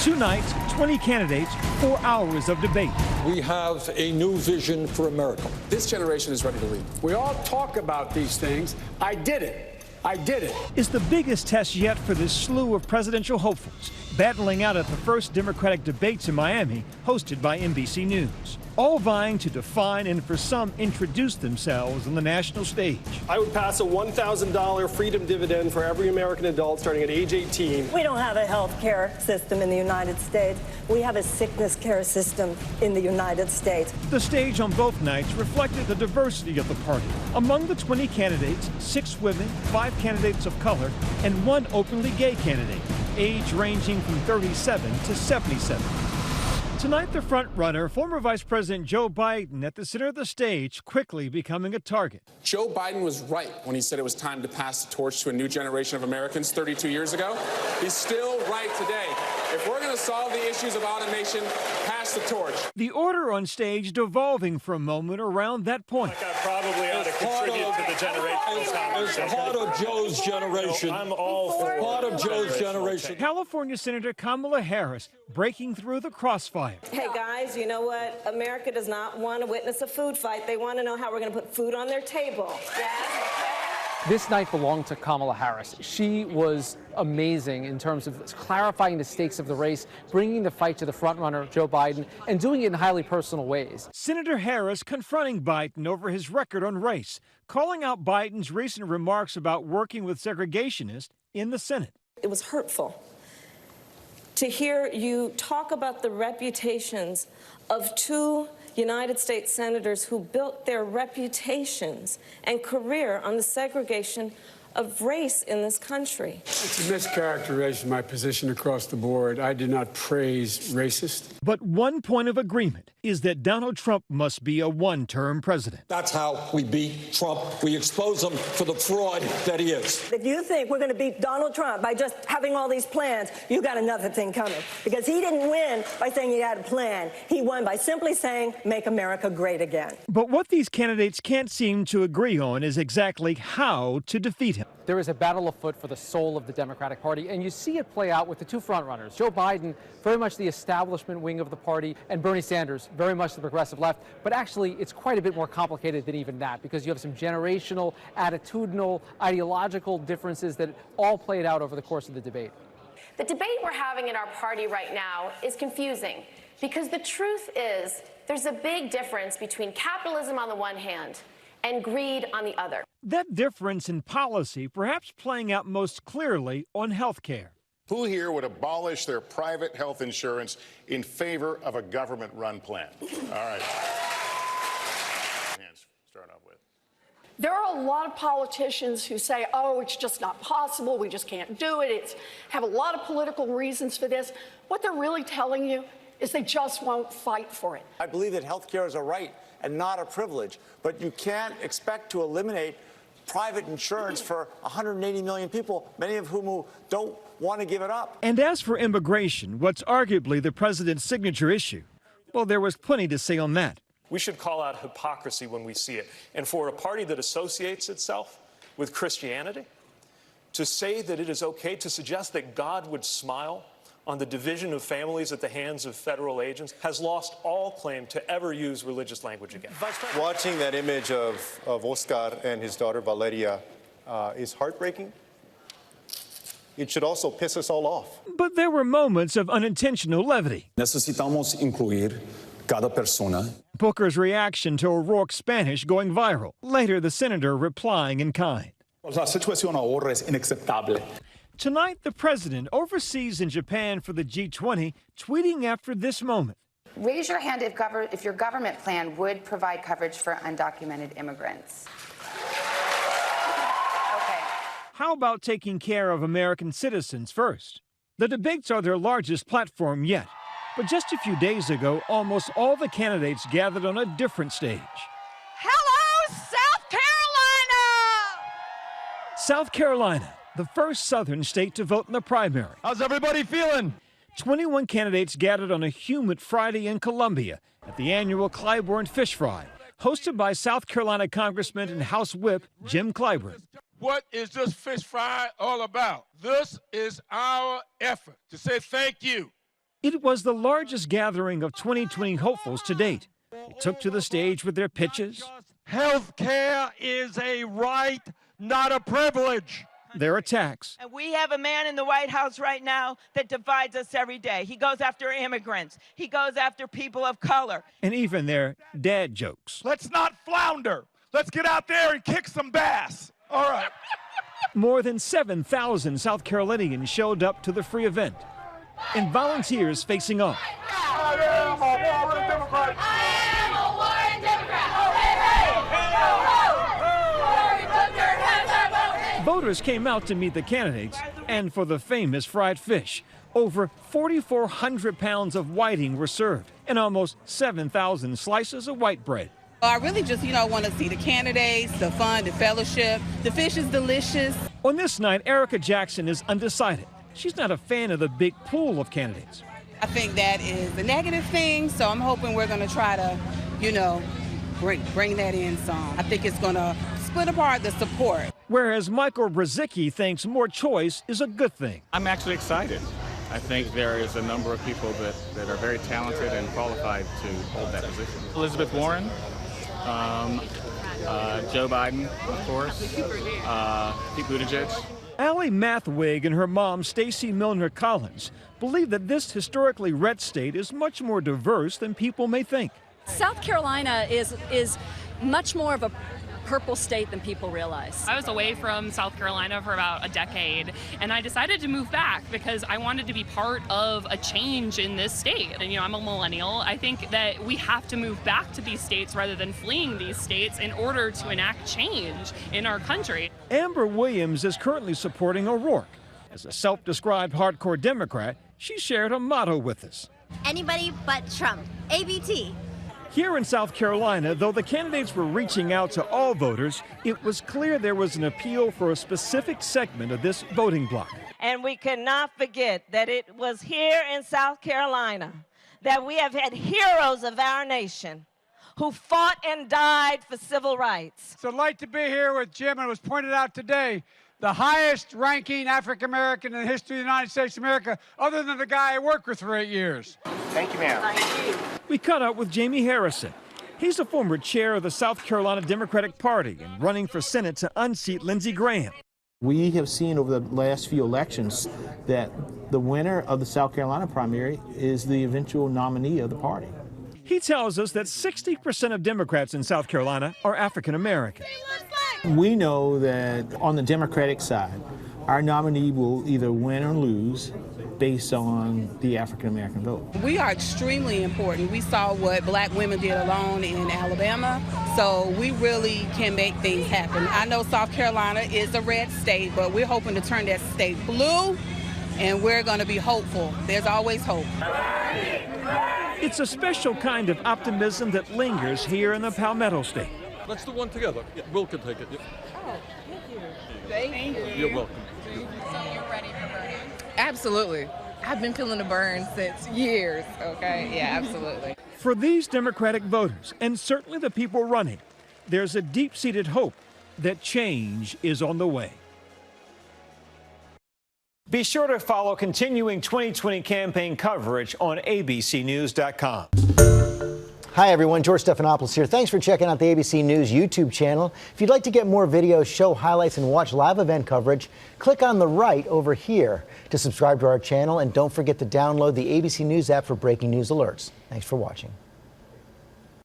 2 nights, 20 candidates, 4 hours of debate. We have a new vision for America. This generation is ready to lead. We all talk about these things. I did it. I did it. It's the biggest test yet for this slew of presidential hopefuls, battling out at the first Democratic debates in Miami, hosted by NBC News. All vying to define and, for some, introduce themselves on the national stage. I would pass a $1,000 freedom dividend for every American adult starting at age 18. We don't have a health care system in the United States. We have a sickness care system in the United States. The stage on both nights reflected the diversity of the party. Among the 20 candidates, 6 women, 5 candidates of color, and 1 openly gay candidate, age ranging from 37 to 77. Tonight, the front-runner, former Vice President Joe Biden, at the center of the stage, quickly becoming a target. Joe Biden was right when he said it was time to pass the torch to a new generation of Americans 32 years ago. He's still right today. If we're going to solve the issues of automation, pass the torch. The order on stage devolving for a moment around that point. I probably ought to contribute to the generation's conversation. It's part of Joe's generation. I'm all for part of Joe's generation. California Senator Kamala Harris breaking through the crossfire. Hey, guys, you know what? America does not want to witness a food fight. They want to know how we're going to put food on their table. Yes? This night belonged to Kamala Harris. She was amazing in terms of clarifying the stakes of the race, bringing the fight to the frontrunner, Joe Biden, and doing it in highly personal ways. Senator Harris confronting Biden over his record on race, calling out Biden's recent remarks about working with segregationists in the Senate. It was hurtful to hear you talk about the reputations of 2 United States senators who built their reputations and career on the segregation of race in this country. It's a mischaracterization of my position across the board. I did not praise racist. But one point of agreement is that Donald Trump must be a one-term president. That's how we beat Trump. We expose him for the fraud that he is. If you think we're going to beat Donald Trump by just having all these plans, you got another thing coming. Because he didn't win by saying he had a plan. He won by simply saying, make America great again. But what these candidates can't seem to agree on is exactly how to defeat him. There is a battle afoot for the soul of the Democratic Party, and you see it play out with the 2 frontrunners. Joe Biden, very much the establishment wing of the party, and Bernie Sanders, very much the progressive left. But actually, it's quite a bit more complicated than even that, because you have some generational, attitudinal, ideological differences that all played out over the course of the debate. The debate we're having in our party right now is confusing, because the truth is there's a big difference between capitalism on the one hand and greed on the other. That difference in policy perhaps playing out most clearly on health care. Who here would abolish their private health insurance in favor of a government-run plan? All right. Hands, start off with. There are a lot of politicians who say, oh, it's just not possible, we just can't do it, have a lot of political reasons for this. What they're really telling you is they just won't fight for it. I believe that health care is a right and not a privilege, but you can't expect to eliminate private insurance for 180 million people, many of whom don't want to give it up. And as for immigration, what's arguably the president's signature issue, well, there was plenty to say on that. We should call out hypocrisy when we see it. And for a party that associates itself with Christianity, to say that it is okay to suggest that God would smile on the division of families at the hands of federal agents has lost all claim to ever use religious language again. Watching that image of Oscar and his daughter Valeria is heartbreaking. It should also piss us all off. But there were moments of unintentional levity. Necesitamos incluir cada persona. Booker's reaction to O'Rourke's Spanish going viral. Later, the senator replying in kind. La situación ahora es inaceptable. Tonight, the president, overseas in Japan for the G20, tweeting after this moment. Raise your hand if your government plan would provide coverage for undocumented immigrants. Okay. How about taking care of American citizens first? The debates are their largest platform yet. But just a few days ago, almost all the candidates gathered on a different stage. Hello, South Carolina! South Carolina, the first southern state to vote in the primary. How's everybody feeling? 21 candidates gathered on a humid Friday in Columbia at the annual Clyburn Fish Fry, hosted by South Carolina Congressman and House Whip Jim Clyburn. What is this fish fry all about? This is our effort to say thank you It was the largest gathering of 2020 hopefuls to date. They took to the stage with their pitches. Health care is a right, not a privilege. Their attacks. And we have a man in the White House right now that divides us every day. He goes after immigrants. He goes after people of color. And even their dad jokes. Let's not flounder. Let's get out there and kick some bass. All right. More than 7,000 South Carolinians showed up to the free event, and volunteers facing off. I am a Warren Democrat. I am a Warren Democrat. Voters came out to meet the candidates and for the famous fried fish. Over 4,400 pounds of whiting were served and almost 7,000 slices of white bread. I really just, want to see the candidates, the fun, the fellowship. The fish is delicious. On this night, Erica Jackson is undecided. She's not a fan of the big pool of candidates. I think that is a negative thing, so I'm hoping we're going to try to, bring that in some. I think it's going to split apart the support. Whereas Michael Brzezicki thinks more choice is a good thing. I'm actually excited. I think there is a number of people that are very talented and qualified to hold that position. Elizabeth Warren, Joe Biden, of course, Pete Buttigieg. Allie Mathwig and her mom, Stacey Milner Collins, believe that this historically red state is much more diverse than people may think. South Carolina is much more of a purple state than people realize. I was away from South Carolina for about a decade, and I decided to move back because I wanted to be part of a change in this state. And I'm a millennial. I think that we have to move back to these states rather than fleeing these states in order to enact change in our country. Amber Williams is currently supporting O'Rourke. As a self-described hardcore Democrat, she shared a motto with us. Anybody but Trump. ABT. Here in South Carolina, though the candidates were reaching out to all voters, it was clear there was an appeal for a specific segment of this voting bloc. And we cannot forget that it was here in South Carolina that we have had heroes of our nation who fought and died for civil rights. It's a delight to be here with Jim, and it was pointed out today, the highest ranking African American in the history of the United States of America, other than the guy I worked with for 8 years. Thank you, ma'am. Thank you. We caught up with Jamie Harrison. He's a former chair of the South Carolina Democratic Party and running for Senate to unseat Lindsey Graham. We have seen over the last few elections that the winner of the South Carolina primary is the eventual nominee of the party. He tells us that 60% of Democrats in South Carolina are African American. We know that on the Democratic side, our nominee will either win or lose based on the African American vote. We are extremely important. We saw what black women did alone in Alabama, so we really can make things happen. I know South Carolina is a red state, but we're hoping to turn that state blue, and we're going to be hopeful. There's always hope. It's a special kind of optimism that lingers here in the Palmetto State. Let's do one together. Yeah, Will can take it. Yeah. Oh, thank you. Thank you. You're welcome. So you're ready for burning? Absolutely. I've been feeling the burn since years, okay? Yeah, absolutely. For these Democratic voters, and certainly the people running, there's a deep-seated hope that change is on the way. Be sure to follow continuing 2020 campaign coverage on abcnews.com. Hi, everyone. George Stephanopoulos here. Thanks for checking out the ABC News YouTube channel. If you'd like to get more videos, show highlights, and watch live event coverage, click on the right over here to subscribe to our channel. And don't forget to download the ABC News app for breaking news alerts. Thanks for watching.